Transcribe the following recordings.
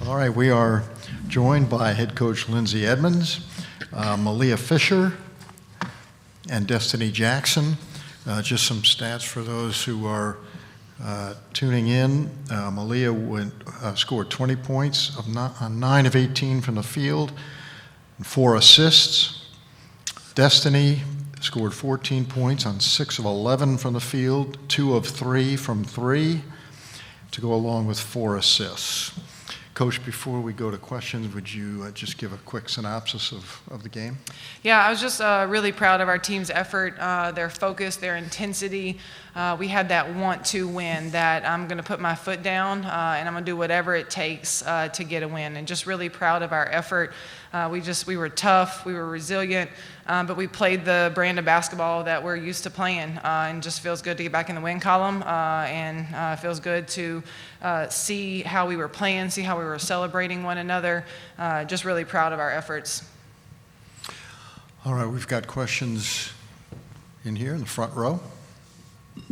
All right, we are joined by head coach Lindsay Edmonds, Malia Fisher, and Destiny Jackson. Just some stats for those who are tuning in. Malia scored 20 points on 9 of 18 from the field, and 4 assists. Destiny scored 14 points on 6 of 11 from the field, 2 of 3 from 3, to go along with 4 assists. Coach, before we go to questions, would you just give a quick synopsis of the game? Yeah, I was just really proud of our team's effort, their focus, their intensity. We had that want to win, that I'm going to put my foot down and I'm going to do whatever it takes to get a win, and just really proud of our effort. We were tough, we were resilient, but we played the brand of basketball that we're used to playing, and just feels good to get back in the win column, and feels good to see how we were playing, see how we were celebrating one another. Just really proud of our efforts. All right, we've got questions in here in the front row.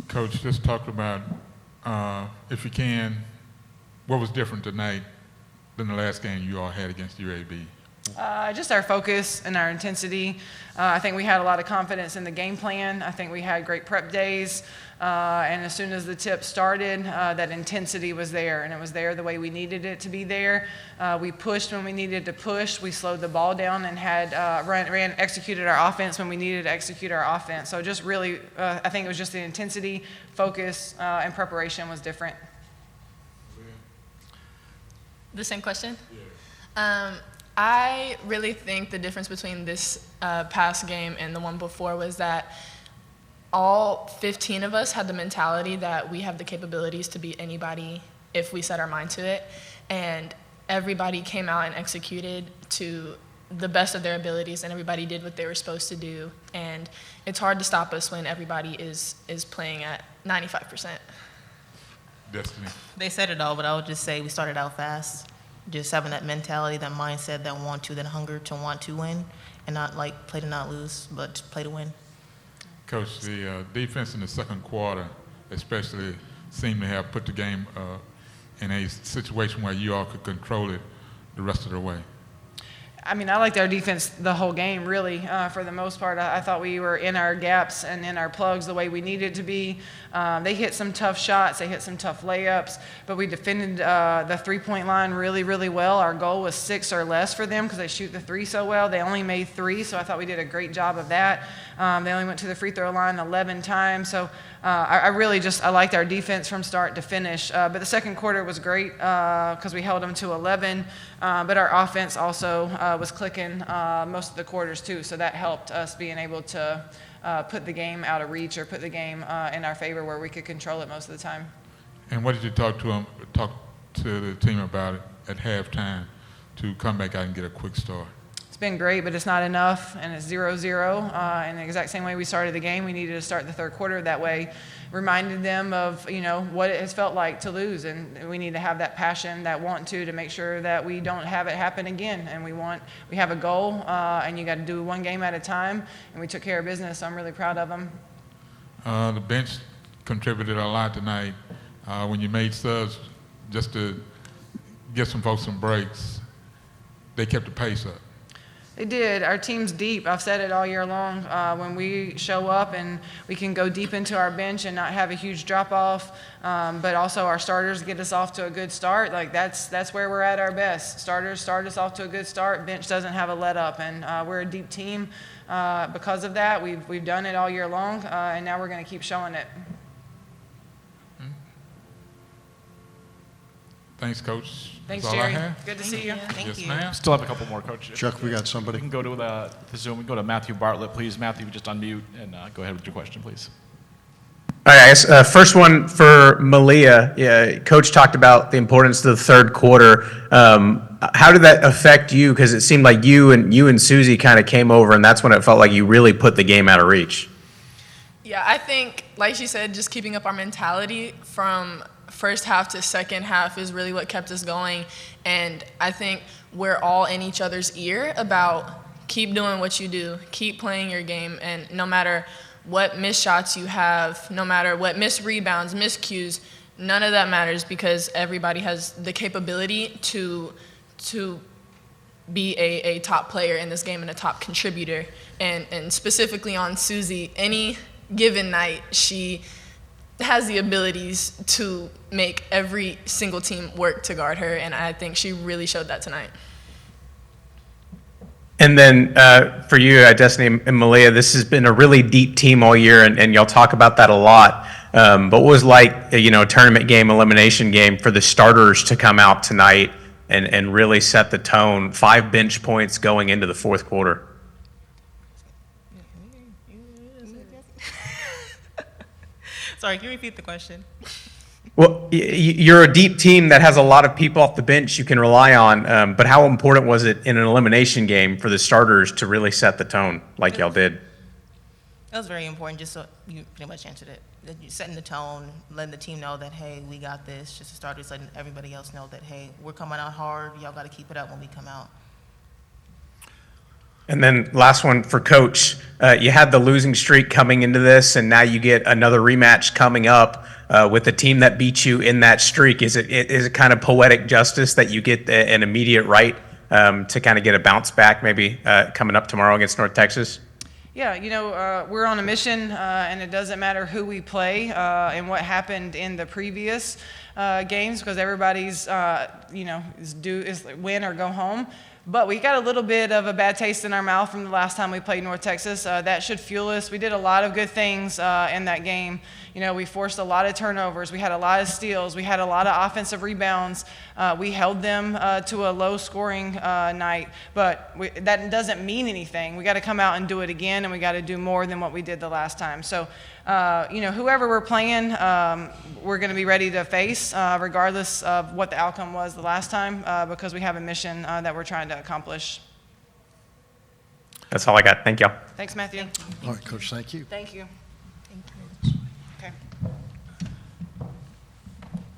Coach, just talk about, if you can, what was different tonight than the last game you all had against UAB? Just our focus and our intensity. I think we had a lot of confidence in the game plan. I think we had great prep days. And as soon as the tip started, that intensity was there, and it was there the way we needed it to be there. We pushed when we needed to push. We slowed the ball down and had executed our offense when we needed to execute our offense. So just really, I think it was just the intensity, focus, and preparation was different. The same question? Yeah. I really think the difference between this past game and the one before was that all 15 of us had the mentality that we have the capabilities to beat anybody if we set our mind to it, and everybody came out and executed to the best of their abilities, and everybody did what they were supposed to do, and it's hard to stop us when everybody is playing at 95%. Destiny. They said it all, but I would just say we started out fast. Just having that mentality, that mindset, that hunger to want to win, and not like play to not lose, but play to win. Coach, the defense in the second quarter especially seemed to have put the game in a situation where you all could control it the rest of the way. I mean, I liked our defense the whole game, really. For the most part, I thought we were in our gaps and in our plugs the way we needed to be. They hit some tough shots. They hit some tough layups. But we defended the three-point line really, really well. Our goal was 6 or less for them because they shoot the 3 so well. They only made 3, so I thought we did a great job of that. They only went to the free throw line 11 times. So I liked our defense from start to finish. But the second quarter was great because we held them to 11. But our offense also was clicking most of the quarters too, so that helped us being able to put the game out of reach or put the game in our favor where we could control it most of the time. And what did you talk to the team about it at halftime to come back out and get a quick start? It's been great, but it's not enough, and it's 0-0. In the exact same way we started the game, we needed to start the third quarter that way. Reminded them of what it has felt like to lose, and we need to have that passion, that want to make sure that we don't have it happen again. And we have a goal, and you got to do one game at a time. And we took care of business, so I'm really proud of them. The bench contributed a lot tonight. When you made subs just to get some folks some breaks, they kept the pace up. They did. Our team's deep. I've said it all year long. When we show up and we can go deep into our bench and not have a huge drop-off, but also our starters get us off to a good start, like that's where we're at our best. Starters start us off to a good start. Bench doesn't have a let-up, and we're a deep team. Because of that, we've done it all year long, and now we're going to keep showing it. Thanks, Coach. Thanks, That's all I Jerry. have. Good to see you. Thank you. Ma'am. Still have a couple more, Coach. Chuck, we got somebody. We can go to the Zoom. We can go to Matthew Bartlett, please. Matthew, just unmute and go ahead with your question, please. All right, guys. First one for Malia. Yeah, Coach talked about the importance of the third quarter. How did that affect you? Because it seemed like you and Susie kind of came over, and that's when it felt like you really put the game out of reach. Yeah, I think, like she said, just keeping up our mentality from first half to second half is really what kept us going. And I think we're all in each other's ear about keep doing what you do, keep playing your game, and no matter what missed shots you have, no matter what missed rebounds, miscues, none of that matters because everybody has the capability to be a top player in this game and a top contributor. And specifically on Susie, any given night, she has the abilities to make every single team work to guard her, and I think she really showed that tonight. And then for you, Destiny and Malia, this has been a really deep team all year, and y'all talk about that a lot. But what was like, a tournament game, elimination game for the starters to come out tonight and really set the tone? 5 bench points going into the fourth quarter. Sorry, can you repeat the question? Well, you're a deep team that has a lot of people off the bench you can rely on, but how important was it in an elimination game for the starters to really set the tone like y'all did? That was very important, just so you pretty much answered it. That you're setting the tone, letting the team know that, hey, we got this. Just the starters letting everybody else know that, hey, we're coming out hard. Y'all got to keep it up when we come out. And then last one for Coach. You had the losing streak coming into this, and now you get another rematch coming up with the team that beat you in that streak. Is it kind of poetic justice that you get an immediate right to kind of get a bounce back maybe coming up tomorrow against North Texas? Yeah, we're on a mission, and it doesn't matter who we play and what happened in the previous games because everybody's, is win or go home. But we got a little bit of a bad taste in our mouth from the last time we played North Texas. That should fuel us. We did a lot of good things in that game. We forced a lot of turnovers. We had a lot of steals. We had a lot of offensive rebounds. We held them to a low-scoring night. But that doesn't mean anything. We got to come out and do it again, and we got to do more than what we did the last time. So, whoever we're playing, we're going to be ready to face, regardless of what the outcome was the last time, because we have a mission that we're trying to accomplish. That's all I got. Thank y'all. Thanks, Matthew. All right, Coach, thank you. Thank you. Thank you.